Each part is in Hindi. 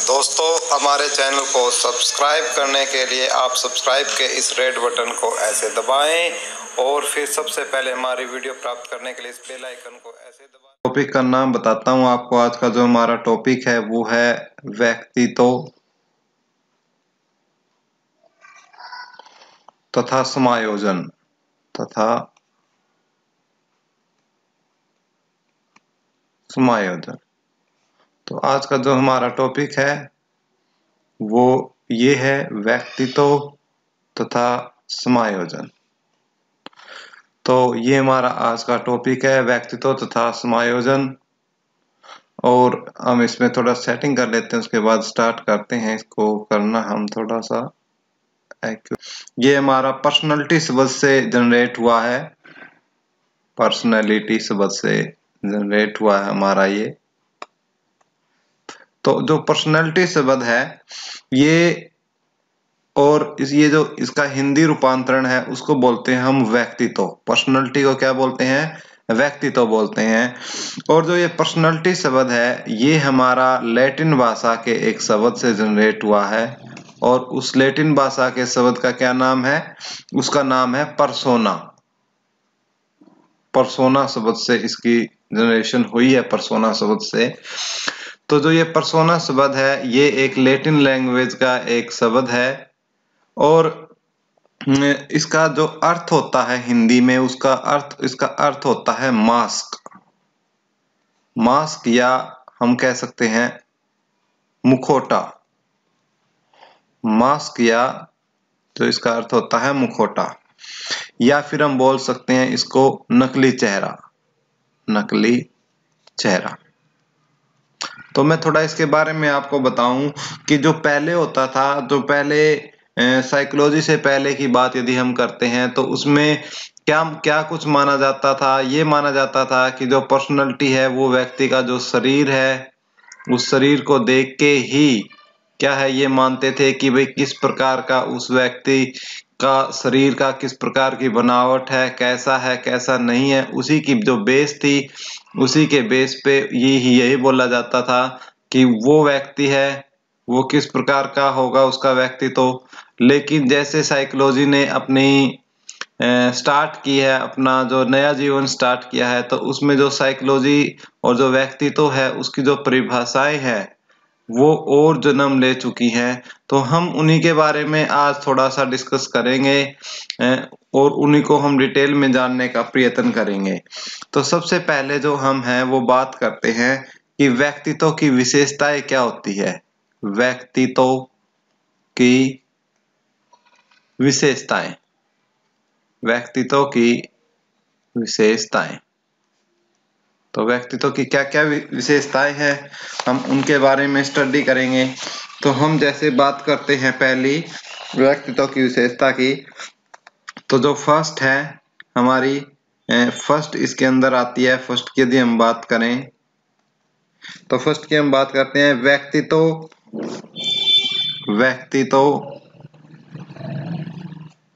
दोस्तों, हमारे चैनल को सब्सक्राइब करने के लिए आप सब्सक्राइब के इस रेड बटन को ऐसे दबाएं और फिर सबसे पहले हमारी वीडियो प्राप्त करने के लिए इस बेल आइकन को ऐसे दबाएं। टॉपिक का नाम बताता हूं आपको। आज का जो हमारा टॉपिक है वो है व्यक्तित्व तथा समायोजन तथा समायोजन। तो आज का जो हमारा टॉपिक है वो ये है व्यक्तित्व तथा समायोजन। तो ये हमारा आज का टॉपिक है व्यक्तित्व तथा समायोजन, और हम इसमें थोड़ा सेटिंग कर लेते हैं, उसके बाद स्टार्ट करते हैं इसको करना हम थोड़ा सा। ये हमारा पर्सनालिटी शब्द से जनरेट हुआ है, पर्सनालिटी शब्द से जनरेट हुआ है हमारा ये। तो जो पर्सनालिटी शब्द है ये, और ये जो इसका हिंदी रूपांतरण है उसको बोलते हैं हम व्यक्तित्व। पर्सनालिटी को क्या बोलते हैं? व्यक्तित्व बोलते हैं। और जो ये पर्सनालिटी शब्द है ये हमारा लैटिन भाषा के एक शब्द से जनरेट हुआ है, और उस लैटिन भाषा के शब्द का क्या नाम है? उसका नाम है पर्सोना। पर्सोना शब्द से इसकी जनरेशन हुई है, पर्सोना शब्द से। तो जो ये पर्सोना शब्द है ये एक लैटिन लैंग्वेज का एक शब्द है, और इसका जो अर्थ होता है हिंदी में, इसका अर्थ होता है मास्क। मास्क, या हम कह सकते हैं मुखौटा। मास्क, या तो इसका अर्थ होता है मुखौटा, या फिर हम बोल सकते हैं इसको नकली चेहरा। नकली चेहरा। तो मैं थोड़ा इसके बारे में आपको बताऊं कि जो पहले होता था, जो पहले साइकोलॉजी से पहले की बात यदि हम करते हैं तो उसमें क्या क्या कुछ माना जाता था? ये माना जाता था कि जो पर्सनालिटी है वो व्यक्ति का जो शरीर है, उस शरीर को देख के ही क्या है ये मानते थे कि भाई किस प्रकार का उस व्यक्ति का शरीर का किस प्रकार की बनावट है, कैसा नहीं है। उसी की जो बेस थी, उसी के बेस पे यही बोला जाता था कि वो व्यक्ति है वो किस प्रकार का होगा उसका व्यक्तित्व। लेकिन जैसे साइकोलॉजी ने अपनी स्टार्ट की है, अपना जो नया जीवन स्टार्ट किया है, तो उसमें जो साइकोलॉजी और जो व्यक्तित्व है उसकी जो परिभाषाएं है वो और जन्म ले चुकी हैं। तो हम उन्हीं के बारे में आज थोड़ा सा डिस्कस करेंगे, और उन्हीं को हम डिटेल में जानने का प्रयत्न करेंगे। तो सबसे पहले जो हम हैं वो बात करते हैं कि व्यक्तित्व की विशेषताएं क्या होती है। व्यक्तित्व की विशेषताएं। व्यक्तित्व की विशेषताएं। तो व्यक्तित्व की क्या क्या विशेषताएं हैं, हम उनके बारे में स्टडी करेंगे। तो हम जैसे बात करते हैं पहली व्यक्तित्व की विशेषता की, तो जो फर्स्ट है हमारी, फर्स्ट इसके अंदर आती है। फर्स्ट की यदि हम बात करें तो फर्स्ट की हम बात करते हैं व्यक्तित्व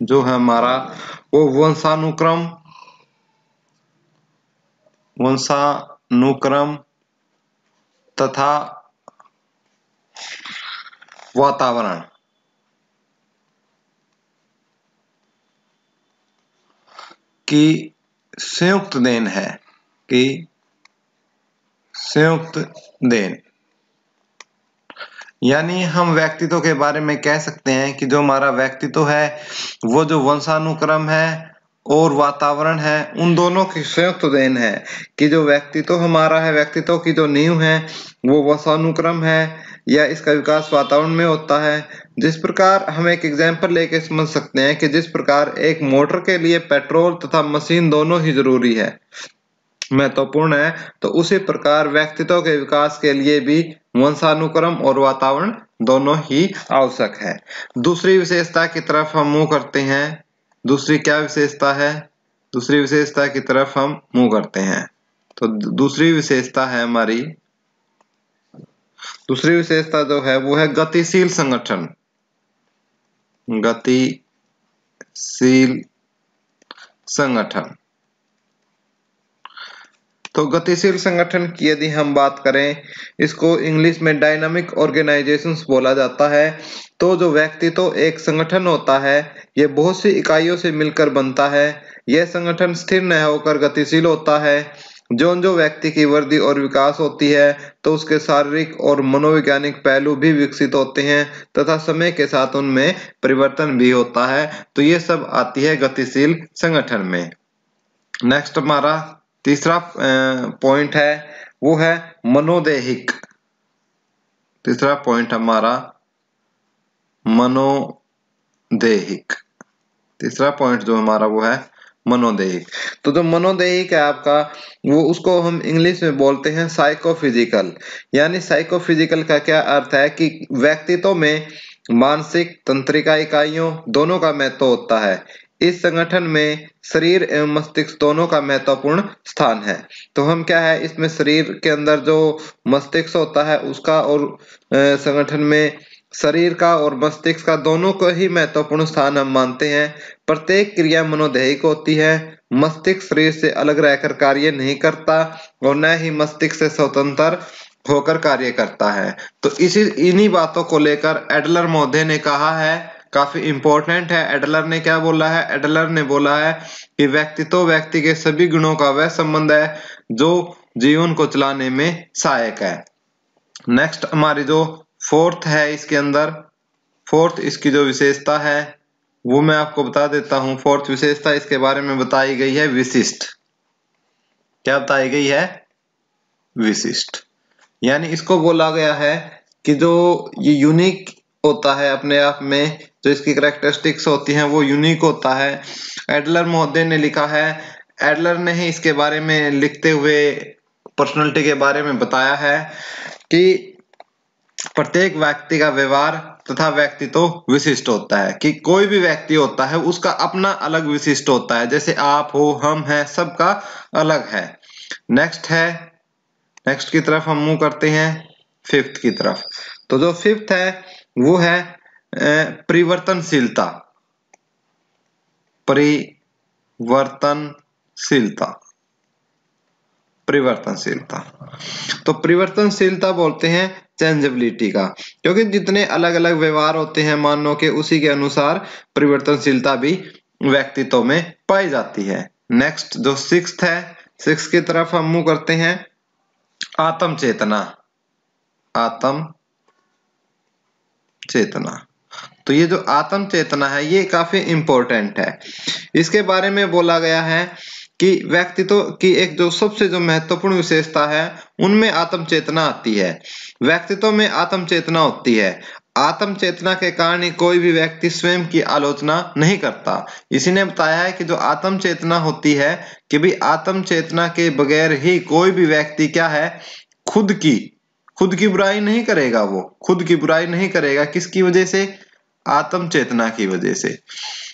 जो है हमारा वो वंशानुक्रम तथा वातावरण की संयुक्त देन है। कि संयुक्त देन, यानी हम व्यक्तित्व के बारे में कह सकते हैं कि जो हमारा व्यक्तित्व है वो जो वंशानुक्रम है और वातावरण है, उन दोनों की संयुक्त देन है। कि जो व्यक्तित्व हमारा है, व्यक्तित्व की जो नींव है वो वंशानुक्रम है, या इसका विकास वातावरण में होता है। जिस प्रकार हम एक एग्जांपल लेके समझ सकते हैं कि जिस प्रकार एक मोटर के लिए पेट्रोल तथा मशीन दोनों ही जरूरी है, महत्वपूर्ण है, तो उसी प्रकार व्यक्तित्व के विकास के लिए भी वंशानुक्रम और वातावरण दोनों ही आवश्यक है। दूसरी विशेषता की तरफ हम मुंह करते हैं। दूसरी क्या विशेषता है? दूसरी विशेषता की तरफ हम मुंह करते हैं। तो दूसरी विशेषता है हमारी, दूसरी विशेषता जो है वो है गतिशील संगठन। गतिशील संगठन। तो गतिशील संगठन की यदि हम बात करें, इसको इंग्लिश में डायनामिक ऑर्गेनाइजेशंस बोला जाता है। तो जो व्यक्ति तो एक संगठन होता है, ये बहुत सी इकाइयों से मिलकर बनता है। यह संगठन स्थिर न होकर गतिशील होता है। जो व्यक्ति की वृद्धि और विकास होती है, तो उसके शारीरिक और मनोवैज्ञानिक पहलू भी विकसित होते हैं तथा समय के साथ उनमें परिवर्तन भी होता है। तो ये सब आती है गतिशील संगठन में। नेक्स्ट हमारा तीसरा पॉइंट है, वो है मनोदैहिक। तीसरा पॉइंट हमारा मनोदैहिक। तीसरा पॉइंट जो हमारा वो है मनोदैहिक। तो जो मनोदैहिक है आपका, वो उसको हम इंग्लिश में बोलते हैं साइकोफिजिकल। यानी साइकोफिजिकल का क्या अर्थ है कि व्यक्तित्व में मानसिक तंत्रिका इकाइयों दोनों का महत्व होता है। इस संगठन में शरीर एवं मस्तिष्क दोनों का महत्वपूर्ण स्थान है। तो हम क्या है, इसमें शरीर के अंदर जो मस्तिष्क होता है उसका, और संगठन में शरीर का और मस्तिष्क का दोनों को ही महत्वपूर्ण स्थान हम मानते हैं। प्रत्येक क्रिया मनोदैहिक होती है। मस्तिष्क शरीर से अलग रहकर कार्य नहीं करता और न ही मस्तिष्क से स्वतंत्र होकर कार्य करता है। तो इन्हीं बातों को लेकर एडलर महोदय ने कहा है, काफी इंपॉर्टेंट है। एडलर ने क्या बोला है? एडलर ने बोला है कि व्यक्तित्व व्यक्ति के सभी गुणों का वह संबंध है जो जीवन को चलाने में सहायक है। नेक्स्ट हमारी जो फोर्थ है, इसके अंदर फोर्थ इसकी जो विशेषता है वो मैं आपको बता देता हूं। फोर्थ विशेषता इसके बारे में बताई गई है विशिष्ट। क्या बताई गई है? विशिष्ट। यानी इसको बोला गया है कि जो ये यूनिक होता है अपने आप में, जो इसकी कैरेक्टरिस्टिक्स होती हैं वो यूनिक होता है। एडलर महोदय ने लिखा है, एडलर ने ही इसके बारे में लिखते हुए पर्सनालिटी के बारे में बताया है कि प्रत्येक व्यक्ति का व्यवहार तथा व्यक्तित्व विशिष्ट होता है। कि कोई भी व्यक्ति होता है उसका अपना अलग विशिष्ट होता है। जैसे आप हो, हम हैं, सबका अलग है। नेक्स्ट की तरफ हम मूव करते हैं, फिफ्थ की तरफ। तो जो फिफ्थ है वो है परिवर्तनशीलता। परिवर्तनशीलता। परिवर्तनशीलता। तो परिवर्तनशीलता बोलते हैं चेंजेबिलिटी का, क्योंकि जितने अलग अलग व्यवहार होते हैं मानव के, उसी के अनुसार परिवर्तनशीलता भी व्यक्तित्व में पाई जाती है। नेक्स्ट जो सिक्स्थ है, सिक्स की तरफ हम मूव करते हैं, आत्म चेतना। आत्म चेतना। तो ये जो आत्म चेतना है ये काफी इंपॉर्टेंट है। इसके बारे में बोला गया है कि व्यक्तित्व की एक जो सबसे जो महत्वपूर्ण विशेषता है उनमें आत्म चेतना आती है। व्यक्तित्व में आत्म चेतना होती है। आत्म चेतना के कारण ही कोई भी व्यक्ति स्वयं की आलोचना नहीं करता। इसी ने बताया है कि जो आत्म चेतना होती है, कि भाई आत्म चेतना के बगैर ही कोई भी व्यक्ति क्या है, खुद की बुराई नहीं करेगा। वो खुद की बुराई नहीं करेगा। किसकी वजह से? आत्म चेतना की वजह से।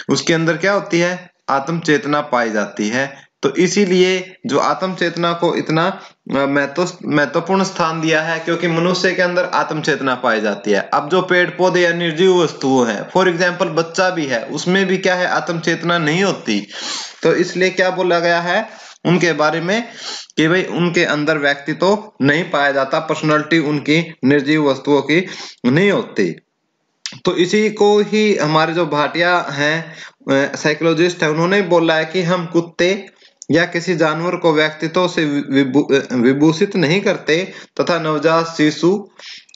उसके अंदर क्या होती है? आत्म चेतना पाई जाती है। तो इसीलिए जो आत्म चेतना को इतना महत्वपूर्ण स्थान दिया है, क्योंकि मनुष्य के अंदर आत्म चेतना पाई जाती है। अब जो पेड़ पौधे या निर्जीव वस्तुएं हैं, फॉर एग्जाम्पल बच्चा भी है, उसमें भी क्या है, आत्म चेतना नहीं होती। तो इसलिए क्या बोला गया है उनके बारे में कि भाई उनके अंदर व्यक्तित्व नहीं पाया जाता, पर्सनालिटी उनकी निर्जीव वस्तुओं की नहीं होती। तो इसी को ही हमारे जो भाटिया हैं, साइकोलॉजिस्ट है, उन्होंने बोला है कि हम कुत्ते या किसी जानवर को व्यक्तित्व से विभूषित नहीं करते तथा नवजात शिशु,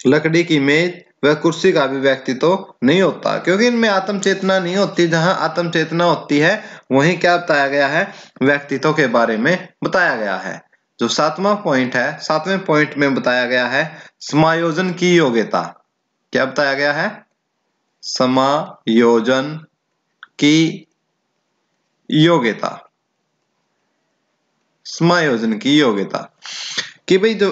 लकड़ी की मेज व कुर्सी का भी व्यक्तित्व नहीं होता, क्योंकि इनमें आत्म चेतना नहीं होती। जहां आत्म चेतना होती है वहीं क्या बताया गया है, व्यक्तित्व के बारे में बताया गया है। जो सातवां पॉइंट है, सातवें पॉइंट में बताया गया है समायोजन की योग्यता। क्या बताया गया है? समायोजन की योग्यता। समायोजन की योग्यता कि भाई जो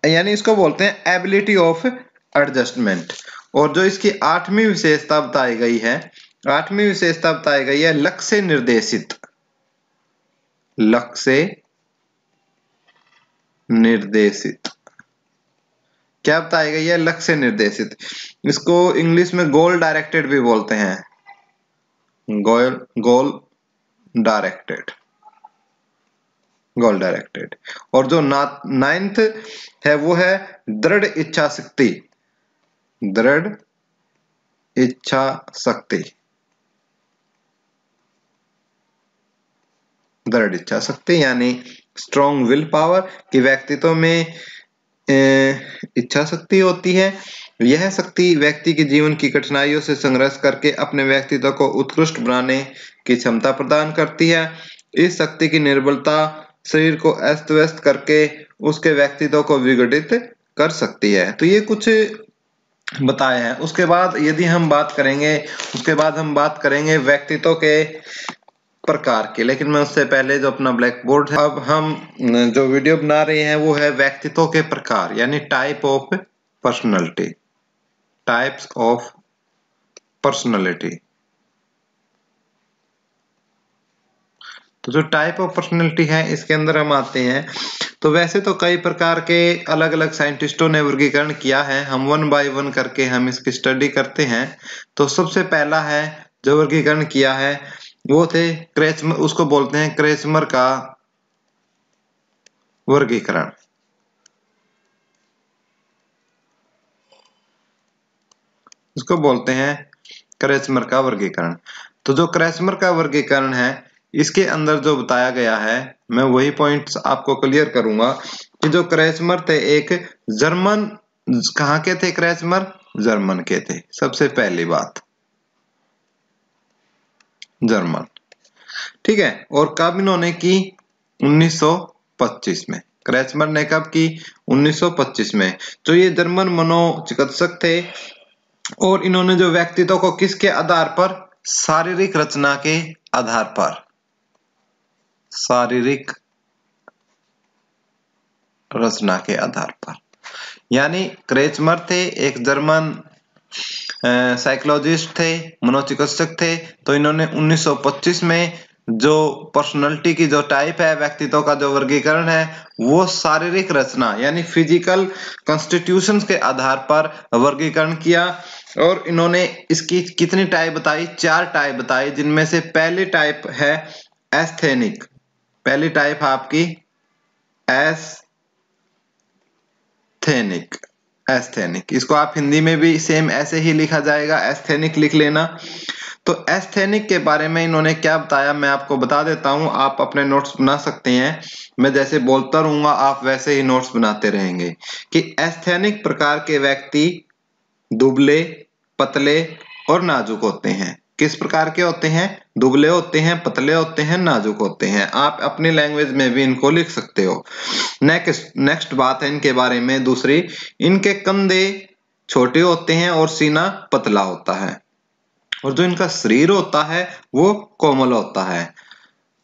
यानी इसको बोलते हैं एबिलिटी ऑफ एडजस्टमेंट। और जो इसकी आठवीं विशेषता बताई गई है, आठवीं विशेषता बताई गई है लक्ष्य निर्देशित। लक्ष्य निर्देशित। क्या बताई गई है? लक्ष्य निर्देशित। इसको इंग्लिश में गोल डायरेक्टेड भी बोलते हैं। गोल डायरेक्टेड। गोल डायरेक्टेड। और जो नाइन्थ है वो है दृढ़ इच्छा शक्ति। दृढ़ इच्छा शक्ति। दृढ़ इच्छा शक्ति यानी स्ट्रॉन्ग विल पावर, कि व्यक्तित्व में इच्छा शक्ति होती है। यह शक्ति व्यक्ति के जीवन की कठिनाइयों से संघर्ष करके अपने व्यक्तित्व को उत्कृष्ट बनाने की क्षमता प्रदान करती है। इस शक्ति की निर्बलता शरीर को अस्त व्यस्त करके उसके व्यक्तित्व को विघटित कर सकती है। तो ये कुछ बताए हैं। उसके बाद यदि हम बात करेंगे, उसके बाद हम बात करेंगे व्यक्तित्व के प्रकार के। लेकिन मैं उससे पहले जो अपना ब्लैक बोर्ड है, अब हम जो वीडियो बना रहे हैं वो है व्यक्तित्व के प्रकार यानी type of personality. Types of personality. तो जो टाइप ऑफ पर्सनैलिटी है इसके अंदर हम आते हैं। तो वैसे तो कई प्रकार के अलग अलग साइंटिस्टों ने वर्गीकरण किया है, हम वन बाय वन करके हम इसकी स्टडी करते हैं। तो सबसे पहला है जो वर्गीकरण किया है वो थे क्रेचमर, उसको बोलते हैं क्रेचमर का वर्गीकरण। इसको बोलते हैं क्रेचमर का वर्गीकरण। तो जो क्रेचमर का वर्गीकरण है इसके अंदर जो बताया गया है, मैं वही पॉइंट्स आपको क्लियर करूंगा कि जो क्रेचमर थे एक जर्मन, कहाँ के थे क्रेचमर? जर्मन के थे। सबसे पहली बात जर्मन, ठीक है। और कब इन्होंने की? 1925 में। क्रेचमर ने कब की? 1925 में। तो ये जर्मन मनोचिकित्सक थे और इन्होंने जो व्यक्तित्व को किसके आधार पर? शारीरिक रचना के आधार पर। शारीरिक रचना के आधार पर, यानी क्रेचमर थे एक जर्मन साइकोलॉजिस्ट थे, मनोचिकित्सक थे। तो इन्होंने 1925 में जो पर्सनालिटी की जो टाइप है, व्यक्तित्व का जो वर्गीकरण है वो शारीरिक रचना यानी फिजिकल कॉन्स्टिट्यूशंस के आधार पर वर्गीकरण किया। और इन्होंने इसकी कितनी टाइप बताई? 4 टाइप बताई, जिनमें से पहली टाइप है एस्थेनिक। पहली टाइप है आपकी एस्थेनिक। एस्थेनिक, इसको आप हिंदी में भी सेम ऐसे ही लिखा जाएगा, एस्थेनिक लिख लेना। तो एस्थेनिक के बारे में इन्होंने क्या बताया मैं आपको बता देता हूं, आप अपने नोट्स बना सकते हैं। मैं जैसे बोलता रहूंगा आप वैसे ही नोट्स बनाते रहेंगे। कि एस्थेनिक प्रकार के व्यक्ति दुबले, पतले और नाजुक होते हैं। किस प्रकार के होते हैं? दुबले होते हैं, पतले होते हैं, नाजुक होते हैं। आप अपनी लैंग्वेज में भी इनको लिख सकते हो। नेक्स्ट बात है इनके बारे में दूसरी, इनके कंधे छोटे होते हैं और सीना पतला होता है। और जो इनका शरीर होता है वो कोमल होता है।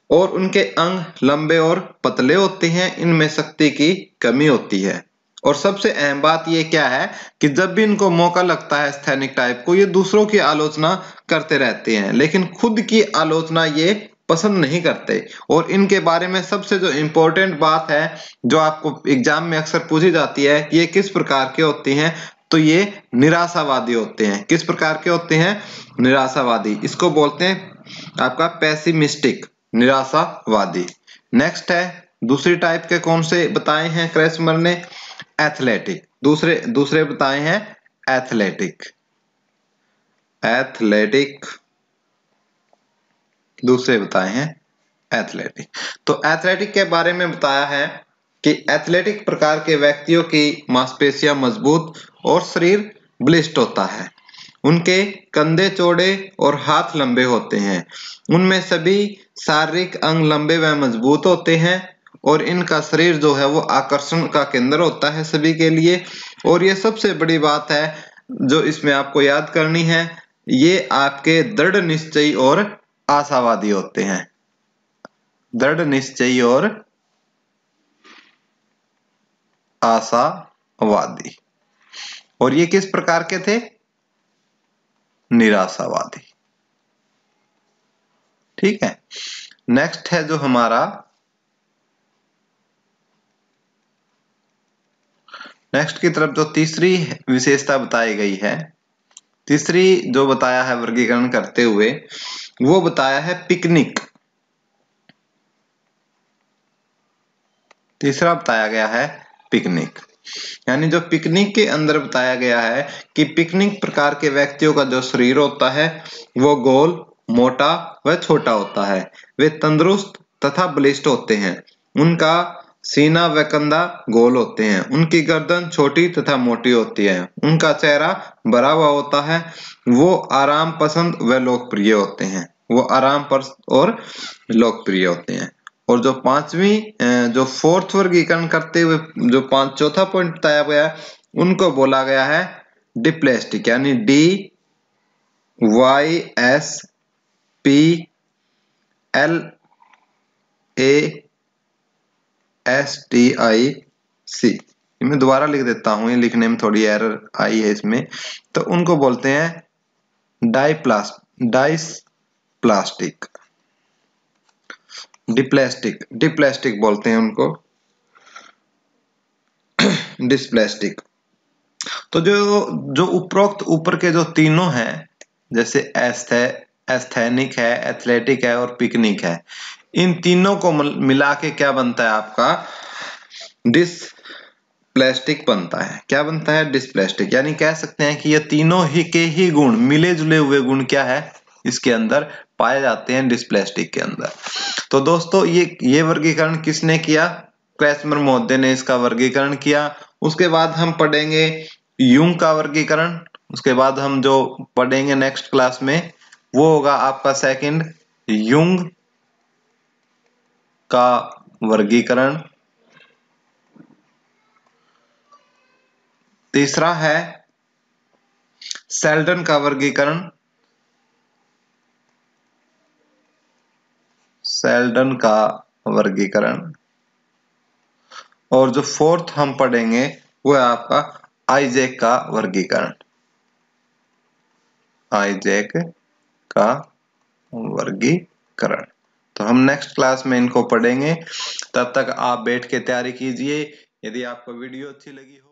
और उनके अंग लंबे और पतले होते हैं, इनमें शक्ति की कमी होती है। और सबसे अहम बात ये क्या है कि जब भी इनको मौका लगता है एस्थेनिक टाइप को, ये दूसरों की आलोचना करते रहते हैं, लेकिन खुद की आलोचना ये पसंद नहीं करते। और इनके बारे में सबसे जो इम्पोर्टेंट बात है जो आपको एग्जाम में अक्सर पूछी जाती है, ये किस प्रकार के होते हैं? तो ये निराशावादी होते हैं। किस प्रकार के होते हैं? निराशावादी। इसको बोलते हैं आपका पेसिमिस्टिक, निराशावादी। नेक्स्ट है दूसरी टाइप के कौन से बताए हैं क्रेचमर ने? एथलेटिक। दूसरे बताए हैं एथलेटिक। एथलेटिक दूसरे बताए हैं एथलेटिक। तो एथलेटिक के बारे में बताया है कि एथलेटिक प्रकार के व्यक्तियों की मांसपेशियां मजबूत और शरीर बलिष्ठ होता है। उनके कंधे चौड़े और हाथ लंबे होते हैं। उनमें सभी शारीरिक अंग लंबे व मजबूत होते हैं और इनका शरीर जो है वो आकर्षण का केंद्र होता है सभी के लिए। और ये सबसे बड़ी बात है जो इसमें आपको याद करनी है, ये आपके दृढ़ निश्चयी और आशावादी होते हैं। दृढ़ निश्चयी और आशावादी। और ये किस प्रकार के थे? निराशावादी। ठीक है। नेक्स्ट है जो हमारा नेक्स्ट की तरफ जो तीसरी विशेषता बताई गई है, तीसरी जो बताया है वर्गीकरण करते हुए, वो बताया है पिकनिक। तीसरा बताया गया है पिकनिक, यानी जो पिकनिक के अंदर बताया गया है कि पिकनिक प्रकार के व्यक्तियों का जो शरीर होता है वो गोल, मोटा व छोटा होता है। वे तंदुरुस्त तथा बलिष्ठ होते हैं। उनका सीना व कंधा गोल होते हैं। उनकी गर्दन छोटी तथा मोटी होती है। उनका चेहरा भरा हुआ होता है। वो आराम पसंद व लोकप्रिय होते हैं। वो आराम पसंद और लोकप्रिय होते हैं। और जो जो फोर्थ वर्गीकरण करते हुए जो चौथा पॉइंट बताया गया है उनको बोला गया है डिप्लेस्टिक, यानी DYSPLASTIC। मैं दोबारा लिख देता हूं, ये लिखने में थोड़ी एरर आई है इसमें। तो उनको बोलते हैं डाइसप्लास्टिक, डिप्लेस्टिक बोलते हैं उनको, डिस्प्लास्टिक। तो जो उपरोक्त ऊपर के जो तीनों हैं, जैसे एस्थेनिक है, एथलेटिक है और पिकनिक है, इन तीनों को मिला के क्या बनता है आपका डिस्प्लास्टिक बनता है। क्या बनता है? डिस्प्लास्टिक। यानी कह सकते हैं कि ये तीनों ही गुण, मिले जुले हुए गुण क्या है इसके अंदर पाए जाते हैं डिस्प्लास्टिक के अंदर। तो दोस्तों ये वर्गीकरण किसने किया? क्रेसमर महोदय ने इसका वर्गीकरण किया। उसके बाद हम पढ़ेंगे यूंग का वर्गीकरण। उसके बाद हम जो पढ़ेंगे नेक्स्ट क्लास में वो होगा आपका सेकंड यूंग का वर्गीकरण। तीसरा है सेल्डन का वर्गीकरण, सेल्डन का वर्गीकरण। और जो फोर्थ हम पढ़ेंगे वो है आपका आइजैक का वर्गीकरण, आइजैक का वर्गीकरण। तो हम नेक्स्ट क्लास में इनको पढ़ेंगे। तब तक आप बैठ के तैयारी कीजिए। यदि आपको वीडियो अच्छी लगी हो